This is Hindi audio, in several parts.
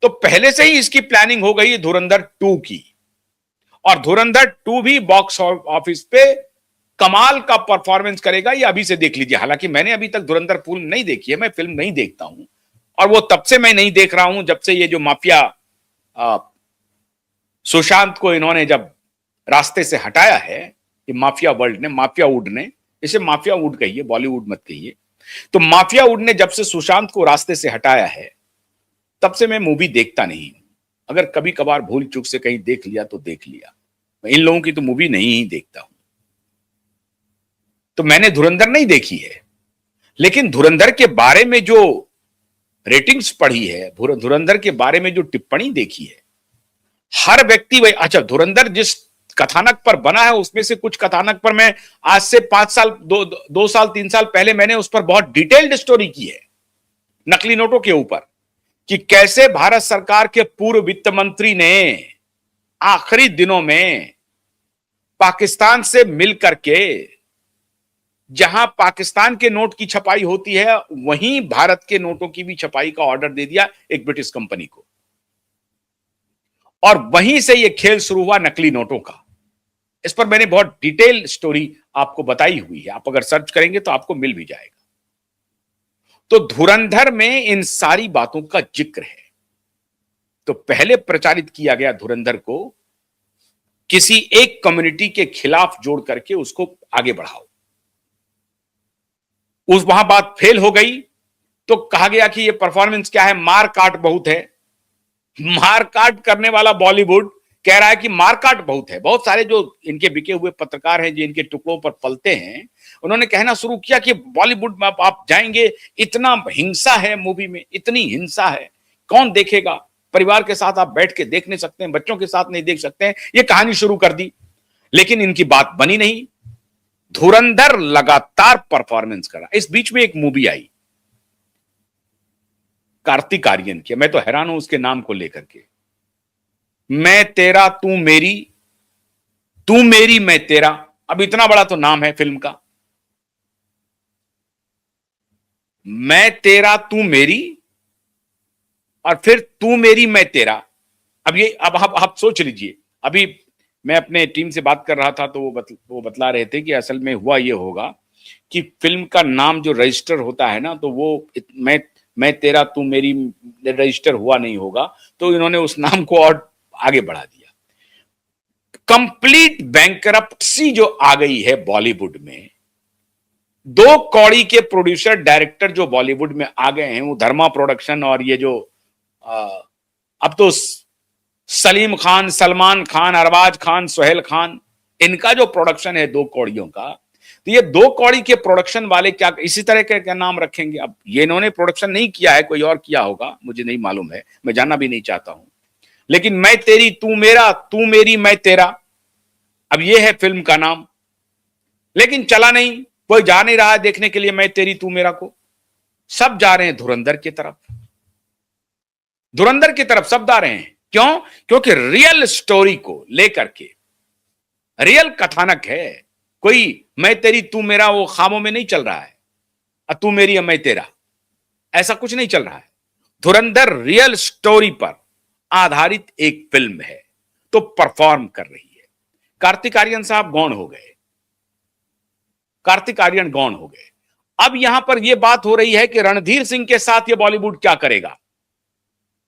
तो पहले से ही इसकी प्लानिंग हो गई है धुरंधर 2 की, और धुरंधर 2 भी बॉक्स ऑफिस पे कमाल का परफॉर्मेंस करेगा, ये अभी से देख लीजिए। हालांकि मैंने अभी तक धुरंधर फिल्म नहीं देखी है, मैं फिल्म नहीं देखता हूं, और वो तब से मैं नहीं देख रहा हूं जब से ये जो माफिया सुशांत को इन्होंने जब रास्ते से हटाया है, ये माफिया वर्ल्ड ने, माफिया वुड ने, इसे माफिया वुड कहिए, बॉलीवुड मत कहिए। तो माफिया वुड ने जब से सुशांत को रास्ते से हटाया है, तब से मैं मूवी देखता नहीं हूं। अगर कभी कभार भूल चूक से कहीं देख लिया तो देख लिया, मैं इन लोगों की तो मूवी नहीं ही देखता हूं। तो मैंने धुरंधर नहीं देखी है, लेकिन धुरंधर के बारे में जो रेटिंग्स पढ़ी है, धुरंधर के बारे में जो टिप्पणी देखी है, हर व्यक्ति वही, अच्छा धुरंधर जिस कथानक पर बना है उसमें से कुछ कथानक पर मैं आज से 5 साल 2 साल 3 साल पहले मैंने उस पर बहुत डिटेल्ड स्टोरी की है, नकली नोटों के ऊपर, कि कैसे भारत सरकार के पूर्व वित्त मंत्री ने आखिरी दिनों में पाकिस्तान से मिल करके, जहां पाकिस्तान के नोट की छपाई होती है वहीं भारत के नोटों की भी छपाई का ऑर्डर दे दिया एक ब्रिटिश कंपनी को, और वहीं से यह खेल शुरू हुआ नकली नोटों का। इस पर मैंने बहुत डिटेल स्टोरी आपको बताई हुई है, आप अगर सर्च करेंगे तो आपको मिल भी जाएगा। तो धुरंधर में इन सारी बातों का जिक्र है। तो पहले प्रचारित किया गया धुरंधर को किसी एक कम्युनिटी के खिलाफ जोड़ करके उसको आगे बढ़ाओ, उस वहां बात फेल हो गई तो कहा गया कि ये परफॉर्मेंस क्या है, मार काट बहुत है। मार काट करने वाला बॉलीवुड कह रहा है कि मार काट बहुत है। बहुत सारे जो इनके बिके हुए पत्रकार हैं, जो इनके टुकड़ों पर पलते हैं, उन्होंने कहना शुरू किया कि बॉलीवुड में आप जाएंगे, इतना हिंसा है मूवी में, इतनी हिंसा है, कौन देखेगा, परिवार के साथ आप बैठ के देख नहीं सकते हैं, बच्चों के साथ नहीं देख सकते हैं। ये कहानी शुरू कर दी, लेकिन इनकी बात बनी नहीं। धुरंधर लगातार परफॉर्मेंस करा। इस बीच में एक मूवी आई कार्तिक आर्यन की, मैं तो हैरान हूं उसके नाम को लेकर के, मैं तेरा तू मेरी, तू मेरी मैं तेरा। अब इतना बड़ा तो नाम है फिल्म का, मैं तेरा तू मेरी और फिर तू मेरी मैं तेरा। अब ये अब आप सोच लीजिए। अभी मैं अपने टीम से बात कर रहा था तो वो बतला रहे थे कि असल में हुआ ये होगा कि फिल्म का नाम जो रजिस्टर होता है ना, तो वो मैं तेरा तू मेरी रजिस्टर हुआ नहीं होगा, तो इन्होंने उस नाम को और आगे बढ़ा दिया। कंप्लीट बैंकरप्सी जो आ गई है बॉलीवुड में, 2 कौड़ी के प्रोड्यूसर डायरेक्टर जो बॉलीवुड में आ गए हैं, वो धर्मा प्रोडक्शन और ये जो अब तो सलीम खान, सलमान खान, अरबाज खान, सोहेल खान, इनका जो प्रोडक्शन है 2 कौड़ियों का, तो ये 2 कौड़ी के प्रोडक्शन वाले क्या इसी तरह के क्या नाम रखेंगे? अब ये इन्होंने प्रोडक्शन नहीं किया है, कोई और किया होगा, मुझे नहीं मालूम है, मैं जानना भी नहीं चाहता हूं। लेकिन मैं तेरी तू मेरा, तू मेरी मैं तेरा, अब ये है फिल्म का नाम। लेकिन चला नहीं, कोई जा नहीं रहा है देखने के लिए मैं तेरी तू मेरा को। सब जा रहे हैं धुरंधर की तरफ, धुरंधर की तरफ सब जा रहे हैं। क्यों? क्योंकि रियल स्टोरी को लेकर के, रियल कथानक है। कोई मैं तेरी तू मेरा वो खामों में नहीं चल रहा है, तू मेरी मैं तेरा, ऐसा कुछ नहीं चल रहा है। धुरंधर रियल स्टोरी पर आधारित एक फिल्म है, तो परफॉर्म कर रही है। कार्तिक आर्यन साहब गौण हो गए, कार्तिक आर्यन गौण हो गए। अब यहां पर यह बात हो रही है कि रणधीर सिंह के साथ यह बॉलीवुड क्या करेगा,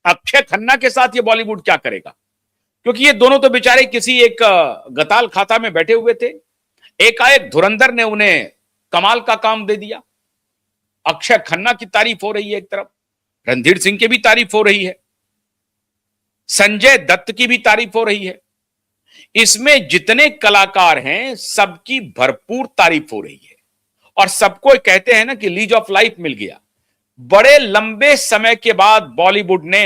अक्षय खन्ना के साथ ये बॉलीवुड क्या करेगा? क्योंकि ये दोनों तो बेचारे किसी एक गताल खाता में बैठे हुए थे, एकाएक धुरंधर ने उन्हें कमाल का काम दे दिया। अक्षय खन्ना की तारीफ हो रही है एक तरफ, रणधीर सिंह की भी तारीफ हो रही है, संजय दत्त की भी तारीफ हो रही है। इसमें जितने कलाकार हैं सबकी भरपूर तारीफ हो रही है, और सबको कहते हैं ना कि लीज ऑफ लाइफ मिल गया। बड़े लंबे समय के बाद बॉलीवुड ने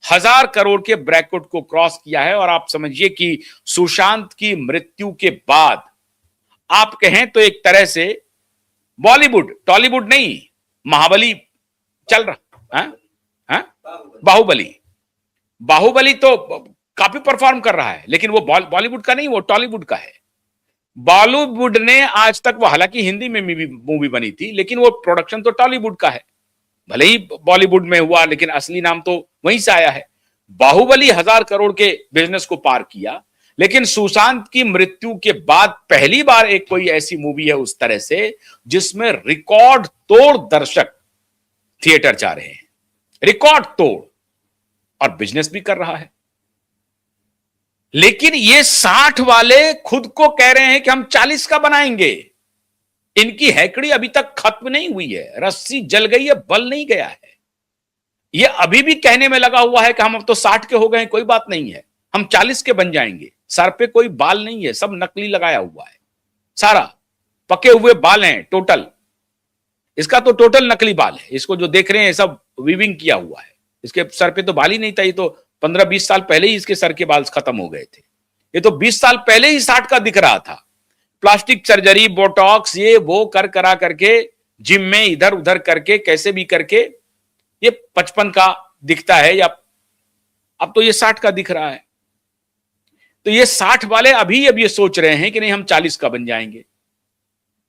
1000 करोड़ के ब्रैकेट को क्रॉस किया है, और आप समझिए कि सुशांत की मृत्यु के बाद आप कहें तो एक तरह से बॉलीवुड, टॉलीवुड नहीं, महाबली चल रहा है, है? बाहुबली तो काफी परफॉर्म कर रहा है, लेकिन वो बॉलीवुड का नहीं, वो टॉलीवुड का है। बॉलीवुड ने आज तक, वो हालांकि हिंदी में मूवी बनी थी, लेकिन वो प्रोडक्शन तो टॉलीवुड का है, भले ही बॉलीवुड में हुआ, लेकिन असली नाम तो वहीं से आया है। बाहुबली 1000 करोड़ के बिजनेस को पार किया, लेकिन सुशांत की मृत्यु के बाद पहली बार एक कोई ऐसी मूवी है उस तरह से जिसमें रिकॉर्ड तोड़ दर्शक थिएटर जा रहे हैं, रिकॉर्ड तोड़, और बिजनेस भी कर रहा है। लेकिन ये 60 वाले खुद को कह रहे हैं कि हम 40 का बनाएंगे। इनकी हैकड़ी अभी तक खत्म नहीं हुई है, रस्सी जल गई है, बल नहीं गया है। ये अभी भी कहने में लगा हुआ है कि हम अब तो 60 के हो गए, कोई बात नहीं है, हम 40 के बन जाएंगे। सर पे कोई बाल नहीं है, सब नकली लगाया हुआ है, सारा पके हुए बाल हैं टोटल। इसका तो टोटल नकली बाल है, इसको जो देख रहे हैं सब वीविंग किया हुआ है। इसके सर पे तो बाल ही नहीं था, ये तो 15-20 साल पहले ही इसके सर के बाल खत्म हो गए थे। ये तो 20 साल पहले ही 60 का दिख रहा था। प्लास्टिक सर्जरी, बोटॉक्स, ये वो कर करा करके, जिम में इधर उधर करके, कैसे भी करके ये 55 का दिखता है, या अब तो ये 60 का दिख रहा है। तो ये 60 वाले अभी अब ये सोच रहे हैं कि नहीं हम 40 का बन जाएंगे,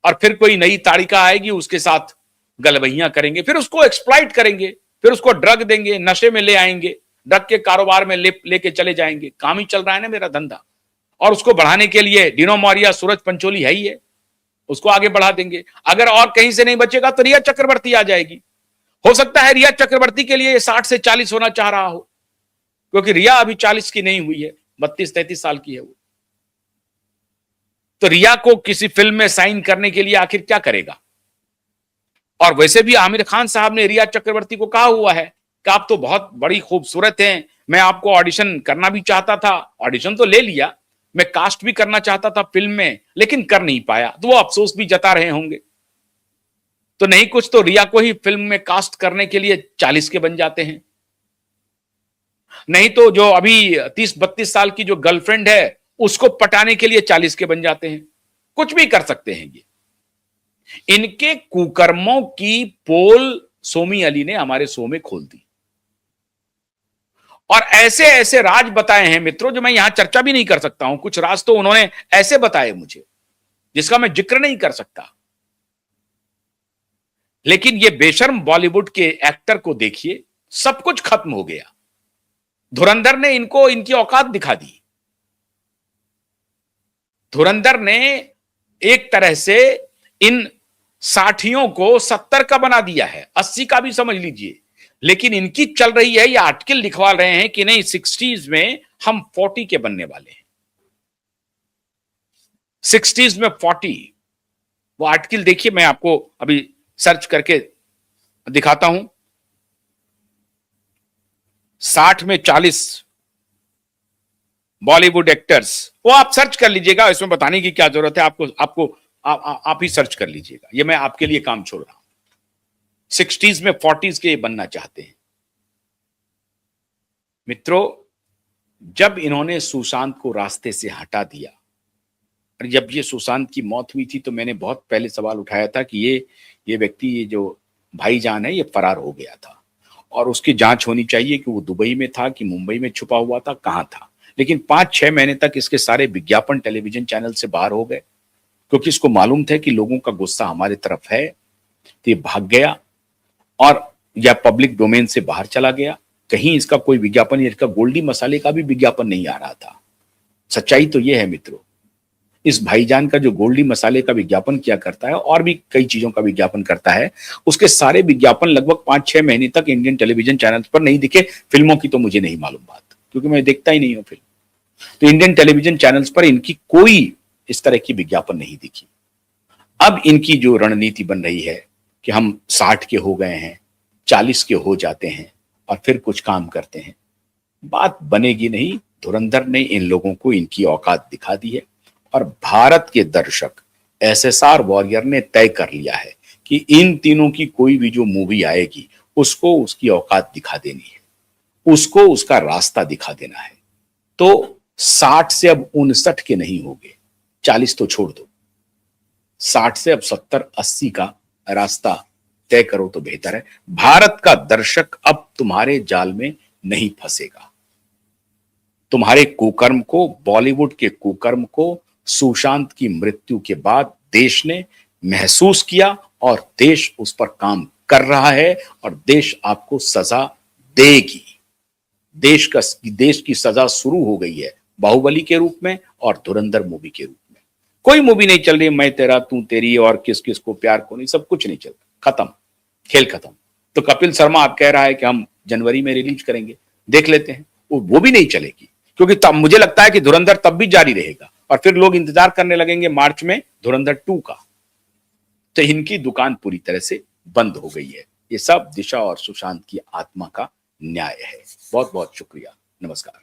और फिर कोई नई तारिका आएगी उसके साथ गलबहियां करेंगे, फिर उसको एक्सप्लॉइट करेंगे, फिर उसको ड्रग देंगे, नशे में ले आएंगे, ड्रग के कारोबार में लेके चले जाएंगे। काम ही चल रहा है ना मेरा धंधा, और उसको बढ़ाने के लिए डिनो मौर्य, सूरज पंचोली है ही है, उसको आगे बढ़ा देंगे। अगर और कहीं से नहीं बचेगा तो रिया चक्रवर्ती आ जाएगी। हो सकता है रिया चक्रवर्ती के लिए 60 से 40 होना चाह रहा हो, क्योंकि रिया अभी 40 की नहीं हुई है, 32-33 साल की है वो। तो रिया को किसी फिल्म में साइन करने के लिए आखिर क्या करेगा? और वैसे भी आमिर खान साहब ने रिया चक्रवर्ती को कहा हुआ है कि आप तो बहुत बड़ी खूबसूरत हैं, मैं आपको ऑडिशन करना भी चाहता था, ऑडिशन तो ले लिया, मैं कास्ट भी करना चाहता था फिल्म में, लेकिन कर नहीं पाया। तो वो अफसोस भी जता रहे होंगे। तो नहीं कुछ तो रिया को ही फिल्म में कास्ट करने के लिए 40 के बन जाते हैं, नहीं तो जो अभी 30-32 साल की जो गर्लफ्रेंड है उसको पटाने के लिए 40 के बन जाते हैं। कुछ भी कर सकते हैं ये। इनके कुकर्मों की पोल सोमी अली ने हमारे शो में खोल दी, और ऐसे ऐसे राज बताए हैं मित्रों जो मैं यहां चर्चा भी नहीं कर सकता हूं। कुछ राज तो उन्होंने ऐसे बताए मुझे जिसका मैं जिक्र नहीं कर सकता। लेकिन ये बेशर्म बॉलीवुड के एक्टर को देखिए, सब कुछ खत्म हो गया। धुरंधर ने इनको इनकी औकात दिखा दी। धुरंधर ने एक तरह से इन 60 को 70 का बना दिया है, 80 का भी समझ लीजिए। लेकिन इनकी चल रही है, ये आर्टिकल लिखवा रहे हैं कि नहीं 60s में हम 40 के बनने वाले हैं, 60s में 40। वो आर्टिकल देखिए, मैं आपको अभी सर्च करके दिखाता हूं। 60 में 40 बॉलीवुड एक्टर्स, वो आप सर्च कर लीजिएगा, इसमें बताने की क्या जरूरत है आपको। आप ही सर्च कर लीजिएगा, ये मैं आपके लिए काम छोड़ रहा हूं। 60s में 40s के बनना चाहते हैं मित्रों। जब इन्होंने सुशांत को रास्ते से हटा दिया, और जब ये सुशांत की मौत हुई थी, तो मैंने बहुत पहले सवाल उठाया था कि ये व्यक्ति, ये जो भाईजान है, ये फरार हो गया था, और उसकी जांच होनी चाहिए कि वो दुबई में था कि मुंबई में छुपा हुआ था, कहां था। लेकिन 5-6 महीने तक इसके सारे विज्ञापन टेलीविजन चैनल से बाहर हो गए, क्योंकि इसको मालूम था कि लोगों का गुस्सा हमारे तरफ है। तो ये भाग गया, और या पब्लिक डोमेन से बाहर चला गया। कहीं इसका कोई विज्ञापन, इसका गोल्डी मसाले का भी विज्ञापन नहीं आ रहा था। सच्चाई तो ये है मित्रों, इस भाईजान का जो गोल्डी मसाले का विज्ञापन किया करता है, और भी कई चीजों का विज्ञापन करता है, उसके सारे विज्ञापन लगभग 5-6 महीने तक इंडियन टेलीविजन चैनल पर नहीं दिखे। फिल्मों की तो मुझे नहीं मालूम बात, क्योंकि मैं देखता ही नहीं हूं फिल्म। तो इंडियन टेलीविजन चैनल्स पर इनकी कोई इस तरह की विज्ञापन नहीं दिखी। अब इनकी जो रणनीति बन रही है कि हम 60 के हो गए हैं, 40 के हो जाते हैं, और फिर कुछ काम करते हैं, बात बनेगी नहीं। धुरंधर ने इन लोगों को इनकी औकात दिखा दी है, और भारत के दर्शक, SSR वॉरियर ने तय कर लिया है कि इन तीनों की कोई भी जो मूवी आएगी उसको उसकी औकात दिखा देनी है, उसको उसका रास्ता दिखा देना है। तो 60 से अब 59 के नहीं होंगे, 40 तो छोड़ दो, 60 से अब 70-80 का रास्ता तय करो तो बेहतर है। भारत का दर्शक अब तुम्हारे जाल में नहीं फंसेगा। तुम्हारे कुकर्म को, बॉलीवुड के कुकर्म को सुशांत की मृत्यु के बाद देश ने महसूस किया, और देश उस पर काम कर रहा है और देश आपको सजा देगी। देश की सजा शुरू हो गई है बाहुबली के रूप में और धुरंधर मूवी के रूप में। कोई मूवी नहीं चल रही मैं तेरा तू तेरी और किस किस को प्यार को नहीं, सब कुछ नहीं चल रहा, खत्म, खेल खत्म। तो कपिल शर्मा आप कह रहा है कि हम जनवरी में रिलीज करेंगे, देख लेते हैं, वो भी नहीं चलेगी, क्योंकि तब मुझे लगता है कि धुरंधर तब भी जारी रहेगा और फिर लोग इंतजार करने लगेंगे मार्च में धुरंधर 2 का। तो इनकी दुकान पूरी तरह से बंद हो गई है। ये सब दिशा और सुशांत की आत्मा का न्याय है। बहुत बहुत शुक्रिया, नमस्कार।